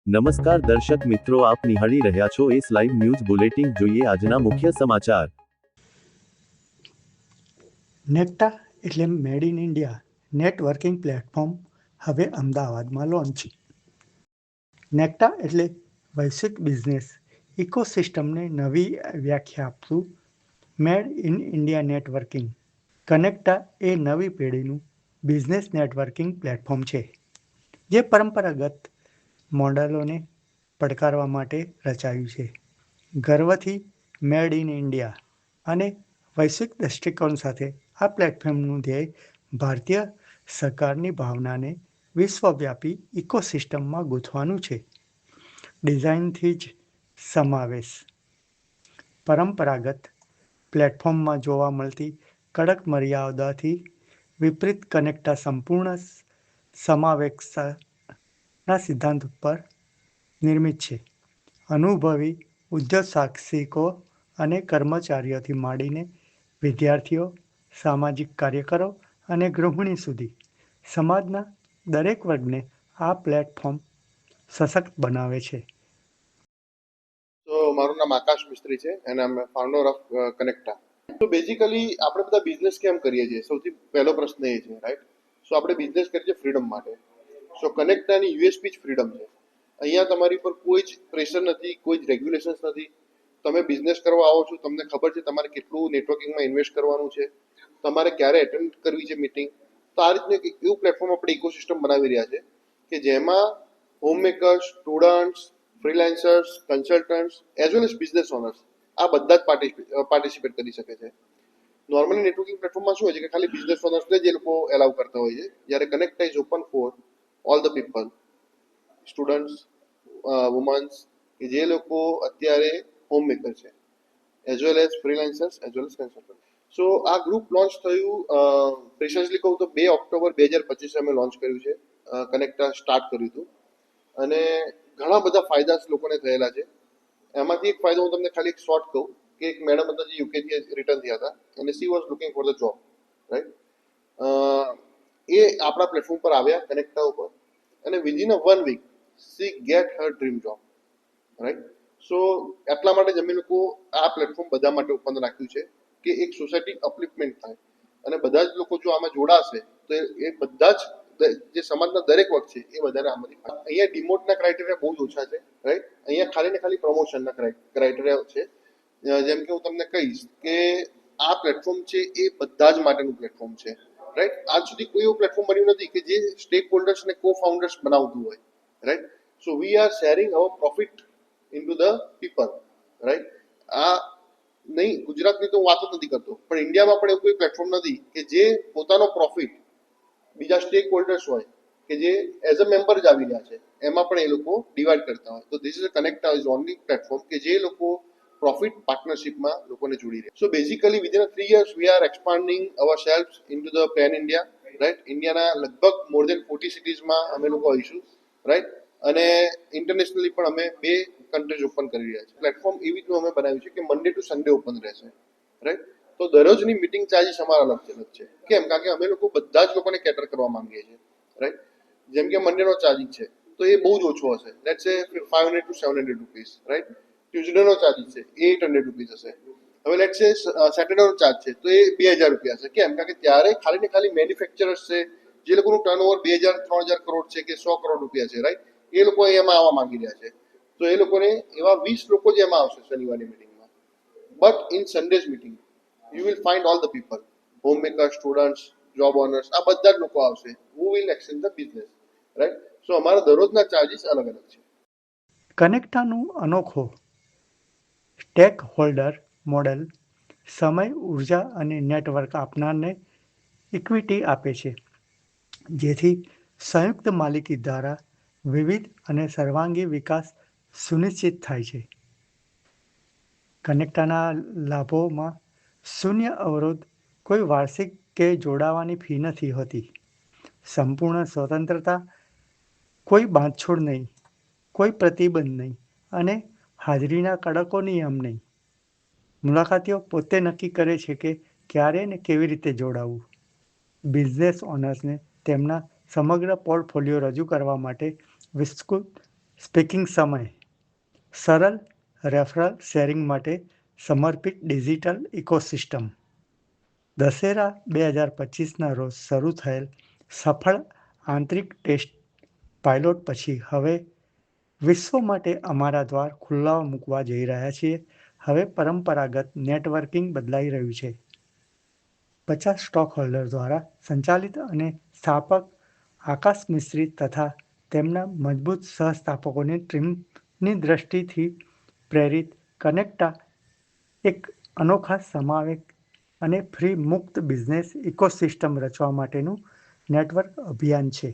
નમસ્કાર દર્શક મિત્રો, આપ નિહાળી રહ્યા છો એસ લાઈવ ન્યૂઝ બુલેટિન. જોઈએ આજના મુખ્ય સમાચાર. નેક્ટા એટલે made in India networking platform હવે અમદાવાદમાં લોન્ચ. નેક્ટા એટલે વૈશ્વિક બિઝનેસ ઇકોસિસ્ટમને નવી વ્યાખ્યા આપતું મેડ ઇન ઇન્ડિયા નેટવર્કિંગ. કનેક્ટા એ નવી પેઢીનું બિઝનેસ નેટવર્કિંગ પ્લેટફોર્મ છે, જે પરંપરાગત મોડેલોને પડકારવા માટે રચાયું છે. ગર્વથી મેડ ઇન ઇન્ડિયા અને વૈશ્વિક દૃષ્ટિકોણ સાથે આ પ્લેટફોર્મનું ધ્યેય ભારતીય સહકારની ભાવનાને વિશ્વવ્યાપી ઇકોસિસ્ટમમાં ગૂંથવાનું છે. ડિઝાઇનથી જ સમાવેશ. પરંપરાગત પ્લેટફોર્મમાં જોવા મળતી કડક મર્યાદાથી વિપરીત, કનેક્ટા સંપૂર્ણ સમાવેશના સિદ્ધાંત પર નિર્મિત છે. અનુભવી ઉદ્યોગ સાહસિકો અને કર્મચારીઓથી માંડીને વિદ્યાર્થીઓ, સામાજિક કાર્યકરો અને ગૃહિણી સુધી સમાજના દરેક વર્ગને આ પ્લેટફોર્મ સશક્ત બનાવે છે. તો મારું નામ આકાશ મિસ્ત્રી છે અને અમે ફાઉન્ડર ઓફ કનેક્ટા. તો બેઝિકલી આપણે બધા બિઝનેસ કેમ કરીએ છીએ? સૌથી પહેલો પ્રશ્ન એ છે, રાઈટ? સો આપણે બિઝનેસ કરીએ છીએ ફ્રીડમ માટે. સો કનેક્ટાની યુએસપી જ ફ્રીડમ છે. અહીંયા તમારી પર કોઈ જ પ્રેશર નથી, કોઈ જ રેગ્યુલેશન્સ નથી. તમે બિઝનેસ કરવા આવો છો, તમને ખબર છે તમારે કેટલું નેટવર્કિંગમાં ઇન્વેસ્ટ કરવાનું છે, તમારે ક્યારે એટેન્ડ કરવી છે મીટિંગ. તો આ રીતનું એક એવું પ્લેટફોર્મ આપણે ઇકોસિસ્ટમ બનાવી રહ્યા છે કે જેમાં home makers, students, freelancers, consultants as well as business owners આ બધા જ પાર્ટિસિપેટ કરી શકે છે. નોર્મલી નેટવર્કિંગ પ્લેટફોર્મમાં શું હોય છે કે ખાલી બિઝનેસ ઓનર્સને જ એ લોકો એલાઉ કરતા હોય છે, જ્યારે Connecta is open for all the people, students, womens કે જે લોકો અત્યારે હોમ મેકર છે, as well as freelancers, as well as consultant. So આ ગ્રુપ લોન્ચ થયું, પ્રિસાઇઝલી કહું તો 2 ઓક્ટોબર 2025 અમે લોન્ચ કર્યું છે, કનેક્ટા સ્ટાર્ટ કર્યું હતું. અને ઘણા બધા ફાયદા લોકોને થયેલા છે. એમાંથી એક ફાયદો હું તમને ખાલી એક શોર્ટ કહું કે એક મેડમ હતા જે યુકેથી રિટર્ન થયા હતા અને she was looking for the job, right? એ આપણા પ્લેટફોર્મ પર આવ્યા કનેક્ટા ઉપર અને within a 1 week she get her dream job, right? So એટલા માટે જ અમે લોકો આ પ્લેટફોર્મ બધા માટે ઓપન રાખ્યું છે કે એક સોસાયટી અપલિફ્ટમેન્ટ થાય અને બધા જ લોકો જો આમાં જોડાશે તો એ બધા જ જે સમાજના દરેક વર્ગ છે એ બધાને આમાંથી. અહીંયા ડિમોટના ક્રાઇટેરિયા બહુ જ ઓછા છે, રાઈટ? અહીંયા ખાલી ને ખાલી પ્રમોશનના ક્રાઇટેરિયા છે. જેમ કે હું તમને કહીશ કે આ પ્લેટફોર્મ છે એ બધા જ માટેનું પ્લેટફોર્મ છે, રાઈટ? આજ સુધી કોઈ એવું પ્લેટફોર્મ બન્યું નથી કે જે સ્ટેક હોલ્ડર્સ ને કો ફાઉન્ડર્સ બનાવતું હોય, right? So we are sharing our profit into the people, right? આ નહીં, ગુજરાતની તો હું વાત જ નથી કરતો, પણ ઇન્ડિયામાં પણ એવું કોઈ પ્લેટફોર્મ નથી કે જે પોતાનો પ્રોફિટ બીજા સ્ટેક હોલ્ડર્સ હોય કે જે એઝ અ મેમ્બર જ આવી રહ્યા છે એમાં પણ એ લોકો ડિવાઈડ કરતા હોય. તો this is a Connecta is only platform કે જે લોકો પ્રોફિટ પાર્ટનરશિપમાં લોકોને જોડી રહ્યા. So basically within 3 years we are expanding our self into the pan India, right? ઇન્ડિયાના લગભગ મોર દેન 40 સિટીઝમાં અમે લોકો આવીશું, રાઈટ? અને ઇન્ટરનેશનલી પણ અમે 2 કન્ટ્રીઝ ઓપન કરી રહ્યા છીએ. પ્લેટફોર્મ એવી રીતનું અમે બનાવ્યું છે કે મંડે ટુ સન્ડે ઓપન રહેશે, રાઈટ? તો દરરોજની મીટિંગ ચાર્જીસ અમારા અલગ છે. કેમ? કારણ કે અમે લોકો બધા જ લોકોને કેટર કરવા માંગીએ છીએ, રાઈટ? જેમ કે મંડેનો ચાર્જિસ છે તો એ બહુ જ ઓછો હશે, લેટ્સ સે 500 to 700 રૂપીસ, રાઈટ? ટ્યુઝડેનો ચાર્જિસ છે એ 800 રૂપીસ હશે. હવે લેટ્સ સે સેટરડેનો ચાર્જ છે તો એ 2000 રૂપિયા હશે. કેમ? કારણ કે ત્યારે ખાલી ને ખાલી મેન્યુફેક્ચરર્સ છે જે લોકોનું ટર્નઓવર 2000-3000 કરોડ છે કે 100 કરોડ રૂપિયા છે, રાઈટ? એ લોકો એમાં આવવા માંગી રહ્યા છે. તો એ લોકોને એવા 20 લોકો જ એમાં આવશે શનિવારની મિટિંગમાં. But in Sundays meeting you will find all the people, home maker, students, job owners, આ બધા જ લોકો આવશે who will exchange the business, right? So અમારા દરરોજના ચાર્જિસ અલગ અલગ છે. કનેક્ટાનું અનોખો સ્ટેક હોલ્ડર મોડેલ સમય, ઉર્જા અને નેટવર્ક આપનારને ઇક્વિટી આપે છે, જેથી સંયુક્ત માલિકી દ્વારા વિવિધ અને સર્વાંગી વિકાસ સુનિશ્ચિત થાય છે. કનેક્ટાના લાભોમાં શૂન્ય અવરોધ, કોઈ વાર્ષિક કે જોડાવાની ફી નથી હોતી, સંપૂર્ણ સ્વતંત્રતા, કોઈ બાંધછોડ નહીં, કોઈ પ્રતિબંધ નહીં અને હાજરીના કડકો નિયમ નહીં. મુલાકાતીઓ પોતે નક્કી કરે છે કે ક્યારે ને કેવી રીતે જોડાવું. બિઝનેસ ઓનર્સને તેમના સમગ્ર પોર્ટફોલિયો રજૂ કરવા માટે વિસ્તૃત સ્પીકિંગ સમય સરળ રેફરલ શેરિંગ માટે સમર્પિત ડિજિટલ ઇકોસિસ્ટમ. દશેરા 2025ના રોજ શરૂ થયેલ સફળ આંતરિક ટેસ્ટ પાયલોટ પછી હવે વિશ્વ માટે અમારા દ્વાર ખુલ્લા મૂકવા જઈ રહ્યા છીએ. હવે પરંપરાગત નેટવર્કિંગ બદલાઈ રહ્યું છે. 50 સ્ટોક હોલ્ડર દ્વારા સંચાલિત અને સ્થાપક આકાશ મિસ્ત્રી તથા તેમના મજબૂત સહસ્થાપકોની ટીમની દ્રષ્ટિથી પ્રેરિત કનેક્ટા એક અનોખા સમાવેશ અને ફ્રી મુક્ત બિઝનેસ ઇકોસિસ્ટમ રચવા માટેનું નેટવર્ક અભિયાન છે.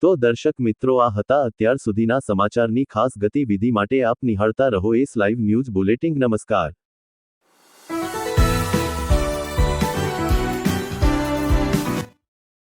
તો દર્શક મિત્રો, આ હતા અત્યાર સુધીના સમાચારની ખાસ ગતિવિધિ માટે આપ નિહાળતા રહો એસ લાઈવ ન્યૂઝ બુલેટિન. નમસ્કાર.